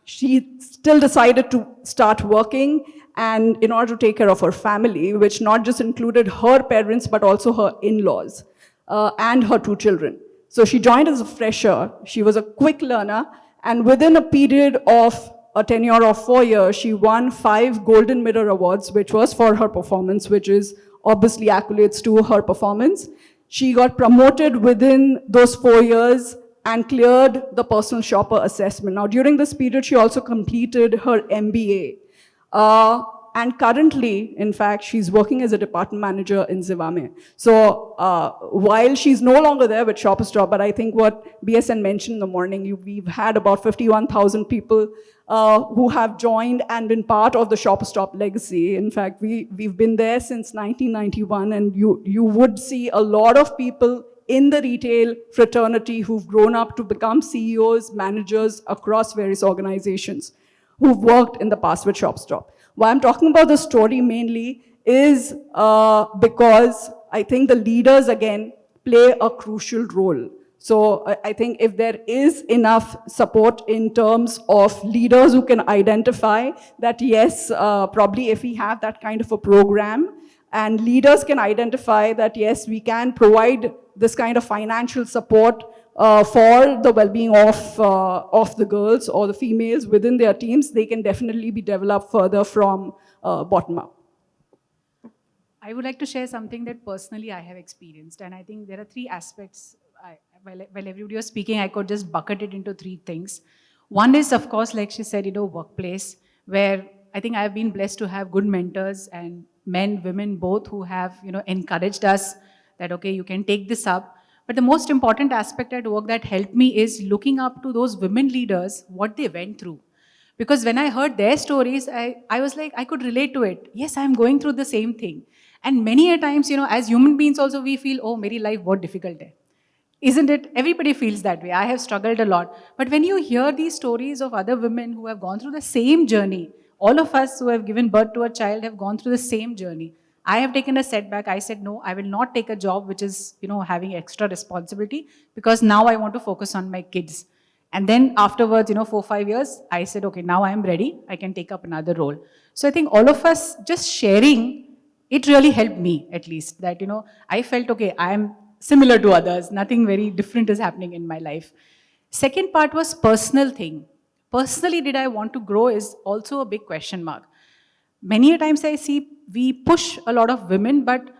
Speaker 2: she still decided to start working and in order to take care of her family, which not just included her parents, but also her in-laws and her 2 children. So she joined as a fresher. She was a quick learner, and within a period of a tenure of 4 years, she won 5 Golden Mirror Awards, which was for her performance, which is obviously accolades to her performance. She got promoted within those 4 years and cleared the personal shopper assessment. Now, during this period, she also completed her MBA. And currently, in fact, she's working as a department manager in Zivame. So while she's no longer there with Shoppers Stop, but I think what BSN mentioned in the morning, we've had about 51,000 people who have joined and been part of the Shoppers Stop legacy. In fact, we've been there since 1991, and you would see a lot of people in the retail fraternity who've grown up to become CEOs, managers across various organizations who've worked in the past with ShopStop. Why I'm talking about the story mainly is because I think the leaders, again, play a crucial role. So I think if there is enough support in terms of leaders who can identify that, yes, probably if we have that kind of a program, and leaders can identify that, yes, we can provide this kind of financial support for the well-being of the girls or the females within their teams, they can definitely be developed further from bottom up.
Speaker 6: I would like to share something that personally I have experienced, and I think there are 3 aspects. While everybody was speaking, I could just bucket it into 3 things. One is, of course, like she said, workplace, where I think I have been blessed to have good mentors and men, women, both who have, encouraged us that, okay, you can take this up. But the most important aspect at work that helped me is looking up to those women leaders, what they went through. Because when I heard their stories, I was like, I could relate to it. Yes, I'm going through the same thing. And many a times, as human beings also, we feel, oh, my life बहुत difficult hai. Isn't it? Everybody feels that way. I have struggled a lot. But when you hear these stories of other women who have gone through the same journey, all of us who have given birth to a child have gone through the same journey. I have taken a setback. I said, no, I will not take a job which is, having extra responsibility, because now I want to focus on my kids. And then afterwards, 4-5 years, I said, okay, now I am ready. I can take up another role. So I think all of us just sharing, it really helped me at least, that, I felt, okay, I am similar to others. Nothing very different is happening in my life. Second part was personal thing. Personally, did I want to grow is also a big question mark. Many a times I see we push a lot of women, but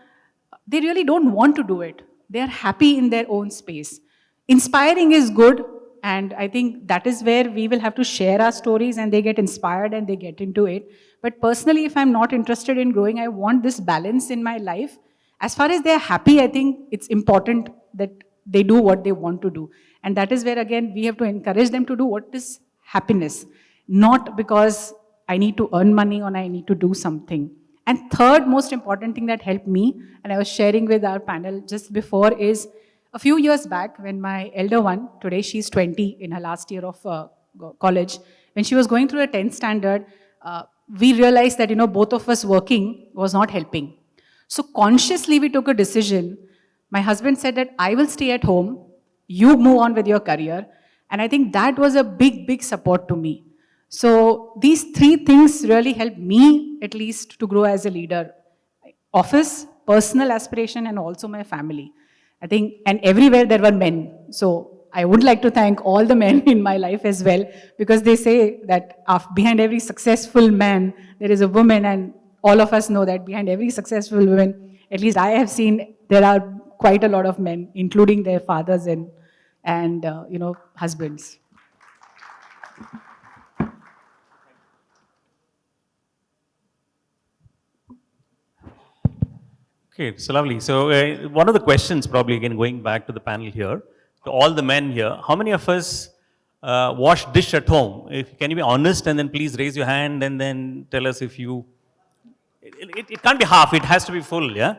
Speaker 6: they really don't want to do it. They are happy in their own space. Inspiring is good, and I think that is where we will have to share our stories and they get inspired and they get into it. But personally, if I'm not interested in growing, I want this balance in my life. As far as they're happy, I think it's important that they do what they want to do. And that is where, again, we have to encourage them to do what is happiness, not because I need to earn money or I need to do something. And third most important thing that helped me, and I was sharing with our panel just before, is a few years back when my elder one, today she's 20 in her last year of college, when she was going through the 10th standard, we realized that, both of us working was not helping. So consciously we took a decision. My husband said that I will stay at home, you move on with your career. And I think that was a big, big support to me. So these 3 things really helped me at least to grow as a leader. Office, personal aspiration, and also my family. I think, and everywhere there were men. So I would like to thank all the men in my life as well, because they say that behind every successful man, there is a woman, and all of us know that behind every successful woman, at least I have seen, there are quite a lot of men, including their fathers and husbands.
Speaker 1: Okay, so lovely. So one of the questions, probably again going back to the panel here, to all the men here, how many of us wash dish at home? Can you be honest and then please raise your hand and then tell us if you... It can't be half, it has to be full, yeah?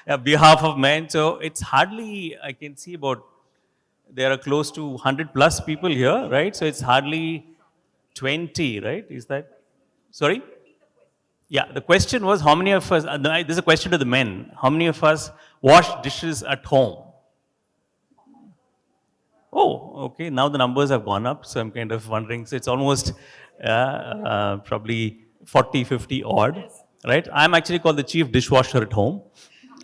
Speaker 1: Yeah, behalf of men. So it's hardly, I can see about, there are close to 100 plus people here, right? So it's hardly 20, right? Is that, sorry? Yeah, the question was how many of us, this is a question to the men, how many of us wash dishes at home? Oh, okay. Now the numbers have gone up, so I'm kind of wondering. So it's almost probably 40, 50 odd, right? I'm actually called the chief dishwasher at home.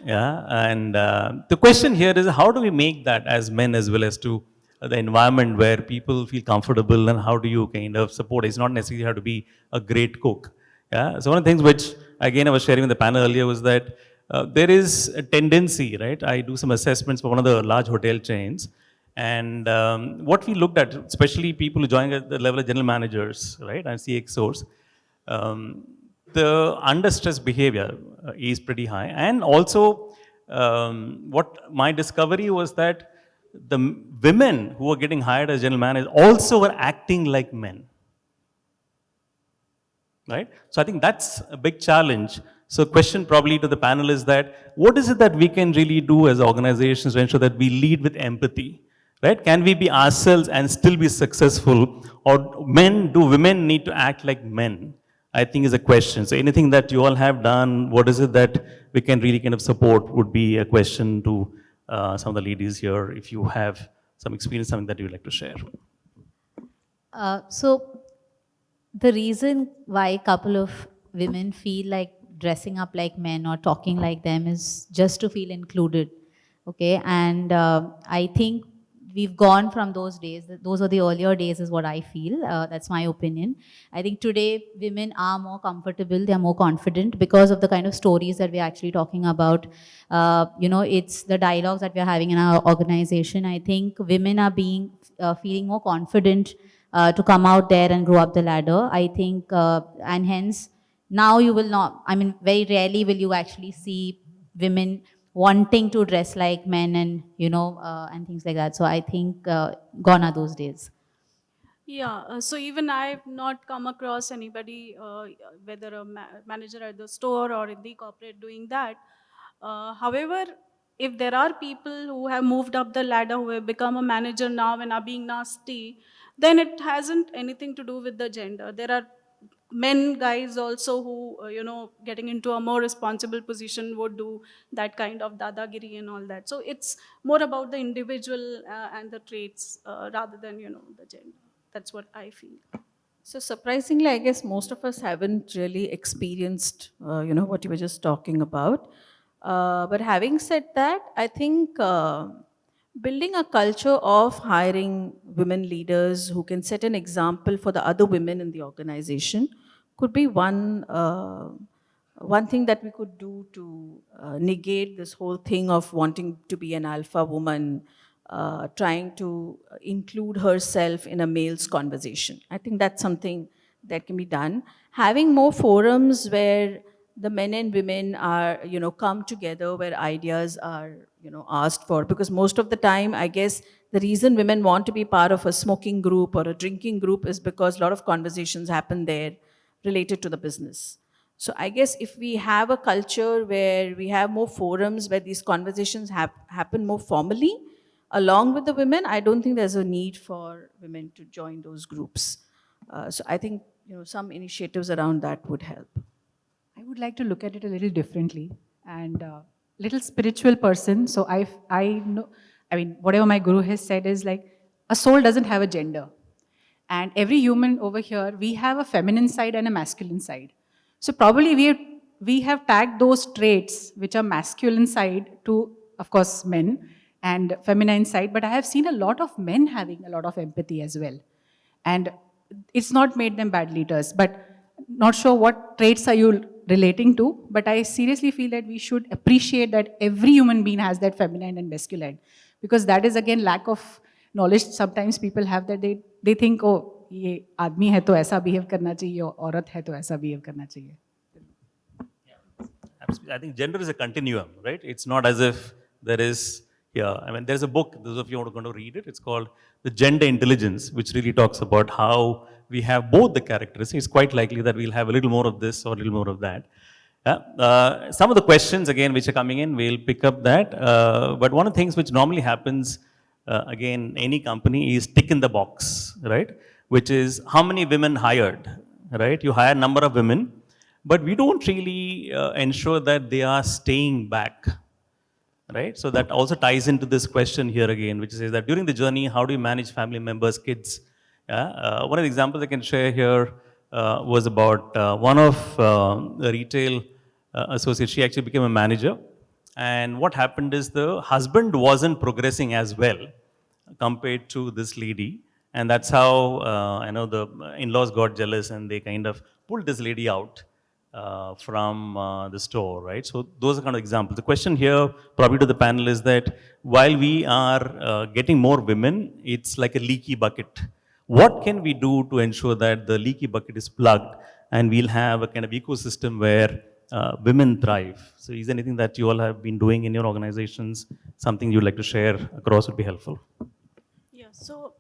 Speaker 1: Yeah, and the question here is how do we make that as men as well as to the environment where people feel comfortable, and how do you kind of support? It's not necessarily have to be a great cook. Yeah, so one of the things which again I was sharing with the panel earlier was that there is a tendency, right? I do some assessments for one of the large hotel chains, and what we looked at, especially people who join at the level of general managers, right, and CXOs, the under stress behavior is pretty high. And also, what my discovery was that women who were getting hired as general managers also were acting like men. Right? So I think that's a big challenge. So question probably to the panel is that, what is it that we can really do as organizations to ensure that we lead with empathy? Right? Can we be ourselves and still be successful? Or do women need to act like men? I think is a question. So anything that you all have done, what is it that we can really kind of support would be a question to some of the ladies here, if you have some experience, something that you would like to share.
Speaker 5: So the reason why a couple of women feel like dressing up like men or talking like them is just to feel included, okay? And I think we've gone from those days. Those are the earlier days is what I feel. That's my opinion. I think today women are more comfortable, they're more confident because of the kind of stories that we're actually talking about. It's the dialogues that we're having in our organization. I think women are feeling more confident to come out there and grow up the ladder. I think, and hence, now you will not, very rarely will you actually see women wanting to dress like men and, and things like that. So I think gone are those days.
Speaker 4: Yeah, so even I've not come across anybody, whether a manager at the store or in the corporate doing that. However, if there are people who have moved up the ladder, who have become a manager now and are being nasty, then it hasn't anything to do with the gender. There are men guys also who, getting into a more responsible position would do that kind of dadagiri and all that. So it's more about the individual and the traits rather than, the gender. That's what I feel.
Speaker 3: So surprisingly, I guess most of us haven't really experienced, what you were just talking about. But having said that, I think building a culture of hiring women leaders who can set an example for the other women in the organization could be one thing that we could do to negate this whole thing of wanting to be an alpha woman, trying to include herself in a male's conversation. I think that's something that can be done. Having more forums where the men and women are, come together, where ideas are, asked for. Because most of the time, I guess, the reason women want to be part of a smoking group or a drinking group is because a lot of conversations happen there related to the business. So I guess if we have a culture where we have more forums where these conversations happen more formally, along with the women, I don't think there's a need for women to join those groups. So I think, some initiatives around that would help.
Speaker 6: I would like to look at it a little differently and little spiritual person. So I know, whatever my guru has said is like, a soul doesn't have a gender. And every human over here, we have a feminine side and a masculine side. So probably we have tagged those traits which are masculine side to, of course, men and feminine side. But I have seen a lot of men having a lot of empathy as well. And it's not made them bad leaders, but not sure what traits are you relating to, but I seriously feel that we should appreciate that every human being has that feminine and masculine, because that is again lack of knowledge. Sometimes people have that they think, oh, ये आदमी है तो ऐसा behave करना चाहिए, औरत है तो ऐसा behave करना चाहिए.
Speaker 1: Absolutely. I think gender is a continuum, right? It's not as if there is, there's a book, those of you who are going to read it, it's called The Gender Intelligence, which really talks about how we have both the characteristics. It's quite likely that we'll have a little more of this or a little more of that. Some of the questions, again, which are coming in, we'll pick up that. But one of the things which normally happens, again, any company is tick in the box, right? Which is how many women hired, right? You hire a number of women, but we don't really ensure that they are staying back. right? So that also ties into this question here again, which says that during the journey, how do you manage family members, kids? Yeah? One of the examples I can share here was about one of the retail associates. She actually became a manager. And what happened is the husband wasn't progressing as well compared to this lady. And that's how I know the in-laws got jealous and they kind of pulled this lady out from the store, right? So those are kind of examples. The question here probably to the panel is that while we are getting more women, it's like a leaky bucket. What can we do to ensure that the leaky bucket is plugged and we'll have a kind of ecosystem where women thrive? So is there anything that you all have been doing in your organizations, something you'd like to share across would be helpful?
Speaker 4: Yeah, so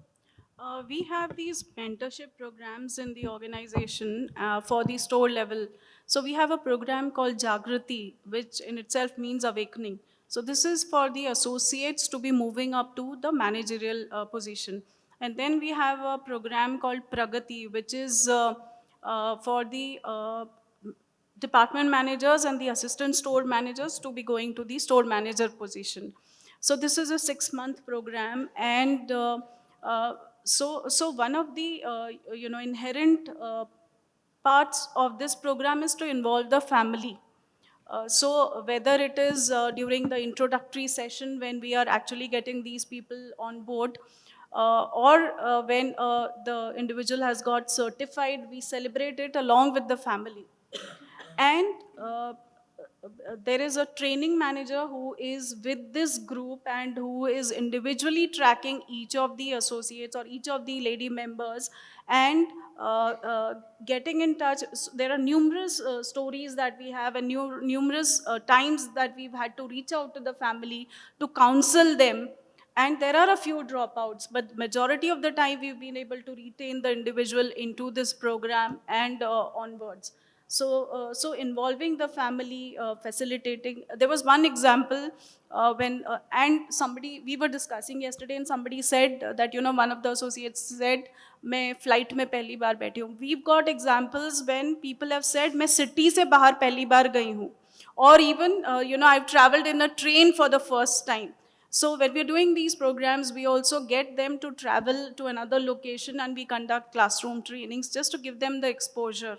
Speaker 4: we have these mentorship programs in the organization for the store level. So we have a program called Jagrati, which in itself means awakening. So this is for the associates to be moving up to the managerial position. And then we have a program called Pragati, which is for the department managers and the assistant store managers to be going to the store manager position. So this is a 6-month program, and so one of the inherent parts of this program is to involve the family. So whether it is during the introductory session when we are actually getting these people on board, or when the individual has got certified, we celebrate it along with the family. And there is a training manager who is with this group and who is individually tracking each of the associates or each of the lady members and getting in touch. So there are numerous stories that we have and numerous times that we've had to reach out to the family to counsel them. And there are a few dropouts, but majority of the time we've been able to retain the individual into this program and onwards. So involving the family, facilitating. There was one example and somebody, we were discussing yesterday and somebody said that, one of the associates said, मैं flight में पहली बार बैठी हूँ. We've got examples when people have said, मैं city से बाहर पहली बार गई हूँ. Or even, I've traveled in a train for the first time. So when we're doing these programs, we also get them to travel to another location and we conduct classroom trainings just to give them the exposure.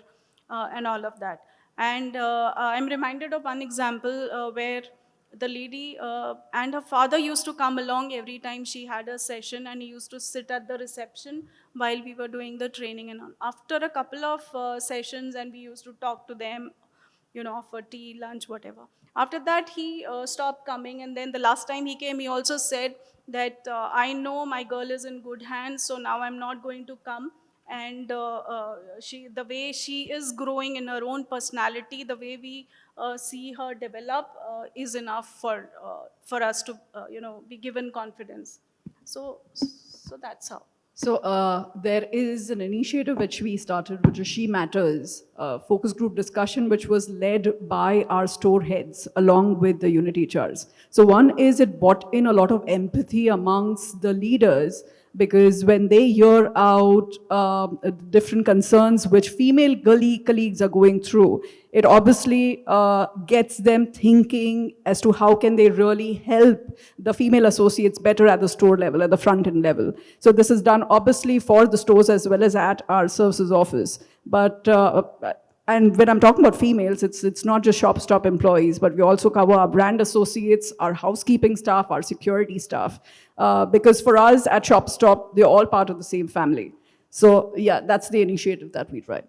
Speaker 4: And all of that. And I'm reminded of one example where the lady and her father used to come along every time she had a session, and he used to sit at the reception while we were doing the training. And after a couple of sessions, and we used to talk to them, for tea, lunch, whatever. After that, he stopped coming, and then the last time he came, he also said that I know my girl is in good hands, so now I'm not going to come. And the way she is growing in her own personality, the way we see her develop is enough for us to be given confidence. So that's how.
Speaker 2: So there is an initiative which we started, which is She Matters, focus group discussion, which was led by our store heads along with the unit HRs. So one is it brought in a lot of empathy amongst the leaders, because when they hear out different concerns which female colleagues are going through, it obviously gets them thinking as to how can they really help the female associates better at the store level, at the front end level. So this is done obviously for the stores as well as at our services office. But and when I'm talking about females, it's not just shop stop employees, but we also cover our brand associates, our housekeeping staff, our security staff. Because for us at Shop Stop, they're all part of the same family. So yeah, that's the initiative that we tried.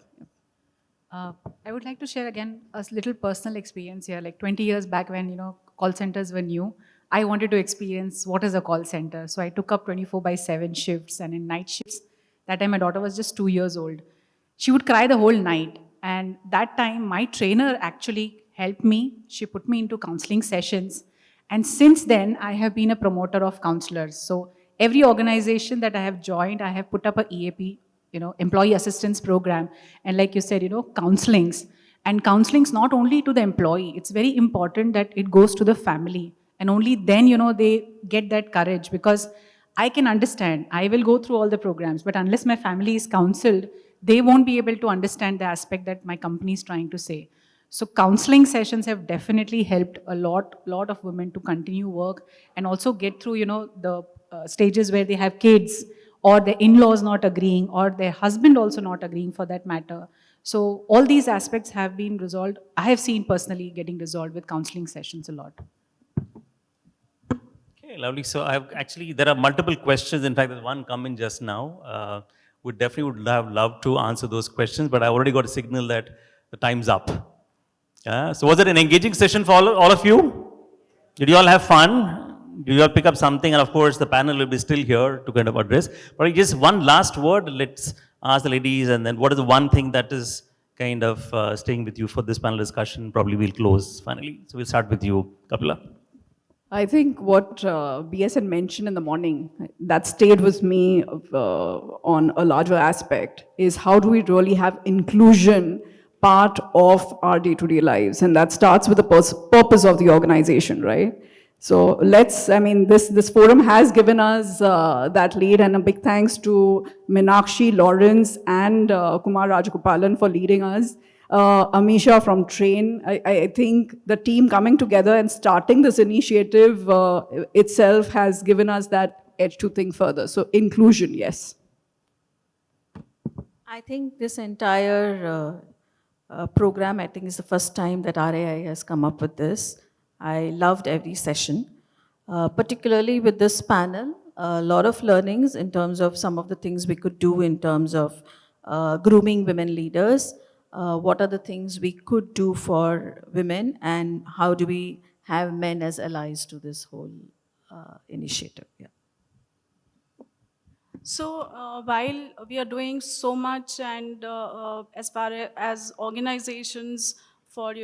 Speaker 6: I would like to share again a little personal experience here. Like 20 years back when, call centers were new, I wanted to experience what is a call center. So I took up 24/7 shifts, and in night shifts, that time my daughter was just 2 years old. She would cry the whole night. And that time, my trainer actually helped me. She put me into counseling sessions. And since then, I have been a promoter of counselors. So every organization that I have joined, I have put up a EAP, employee assistance program. And like you said, counselings. And counselings not only to the employee, it's very important that it goes to the family. And only then, they get that courage, because I can understand, I will go through all the programs, but unless my family is counseled, they won't be able to understand the aspect that my company is trying to say. So counseling sessions have definitely helped a lot of women to continue work and also get through, the stages where they have kids or their in-laws not agreeing or their husband also not agreeing for that matter. So all these aspects have been resolved. I have seen personally getting resolved with counseling sessions a lot.
Speaker 1: Okay, lovely. So there are multiple questions. In fact, there's one coming just now. We definitely would have loved to answer those questions, but I already got a signal that the time's up. So was it an engaging session for all of you? Did you all have fun? Did you all pick up something? And of course, the panel will be still here to kind of address. But just one last word. Let's ask the ladies, and then what is the one thing that is kind of staying with you for this panel discussion? Probably we'll close finally. So we'll start with you, Kapila.
Speaker 2: I think what BS had mentioned in the morning, that stayed with me on a larger aspect, is how do we really have inclusion part of our day-to-day lives? And that starts with the purpose of the organization, right? So this forum has given us that lead, and a big thanks to Meenakshi, Lawrence, and Kumar Rajagopalan for leading us. Amisha from Train, I think the team coming together and starting this initiative itself has given us that edge to think further. So inclusion, yes.
Speaker 3: I think this entire program, I think is the first time that RAI has come up with this. I loved every session, particularly with this panel, a lot of learnings in terms of some of the things we could do in terms of grooming women leaders. What are the things we could do for women, and how do we have men as allies to this whole initiative? Yeah.
Speaker 4: So while we are doing so much, and as far as organizations for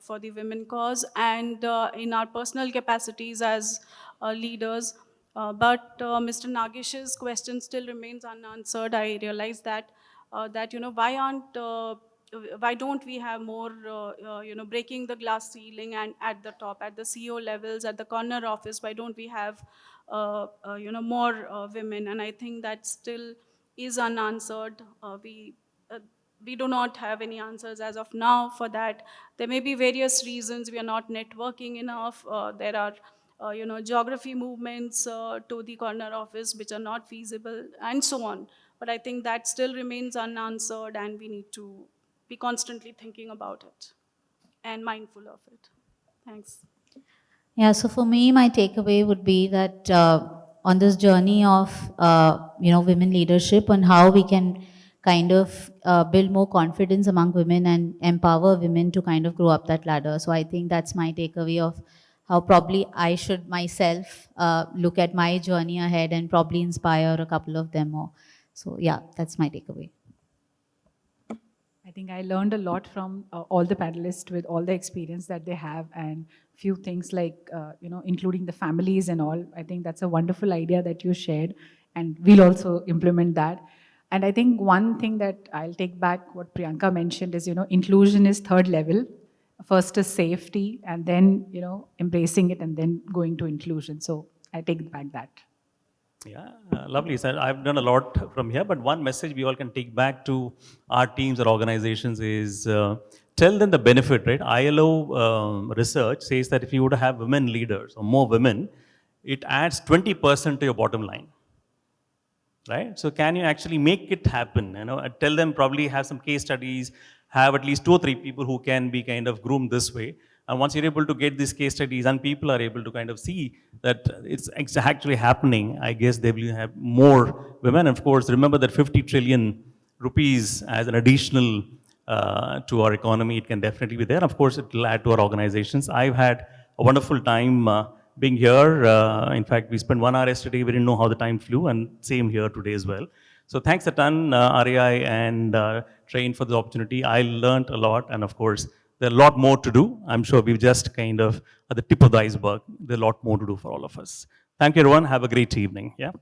Speaker 4: for the women cause, and in our personal capacities as leaders, but Mr. Nagesh's question still remains unanswered. I realize that why don't we have more breaking the glass ceiling, and at the top, at the CEO levels, at the corner office, why don't we have more women? And I think that still is unanswered. We do not have any answers as of now for that. There may be various reasons. We are not networking enough. There are geography movements to the corner office which are not feasible, and so on. But I think that still remains unanswered, and we need to be constantly thinking about it and mindful of it. Thanks.
Speaker 5: Yeah, so for me, my takeaway would be that on this journey of women leadership, and how we can kind of build more confidence among women and empower women to kind of grow up that ladder. So I think that's my takeaway of how probably I should myself look at my journey ahead and probably inspire a couple of them more. So yeah, that's my takeaway.
Speaker 6: I think I learned a lot from all the panelists with all the experience that they have, and few things like, including the families and all. I think that's a wonderful idea that you shared, and we'll also implement that. And I think one thing that I'll take back what Priyanka mentioned is, inclusion is third level. First is safety, and then, embracing it, and then going to inclusion. So I take back that.
Speaker 1: Yeah, lovely. So I've done a lot from here, but one message we all can take back to our teams or organizations is tell them the benefit, right? ILO research says that if you would have women leaders or more women, it adds 20% to your bottom line, right? So can you actually make it happen? Tell them, probably have some case studies, have at least 2 or 3 people who can be kind of groomed this way. And once you're able to get these case studies and people are able to kind of see that it's actually happening, I guess they will have more women. Of course, remember that 50 trillion rupees as an additional to our economy, it can definitely be there. Of course, it will add to our organizations. I've had a wonderful time being here. In fact, we spent 1 hour yesterday. We didn't know how the time flew, and same here today as well. So thanks a ton, RAI and Train, for the opportunity. I learned a lot, and of course, there's a lot more to do. I'm sure we've just kind of at the tip of the iceberg. There's a lot more to do for all of us. Thank you, everyone. Have a great evening. Yeah.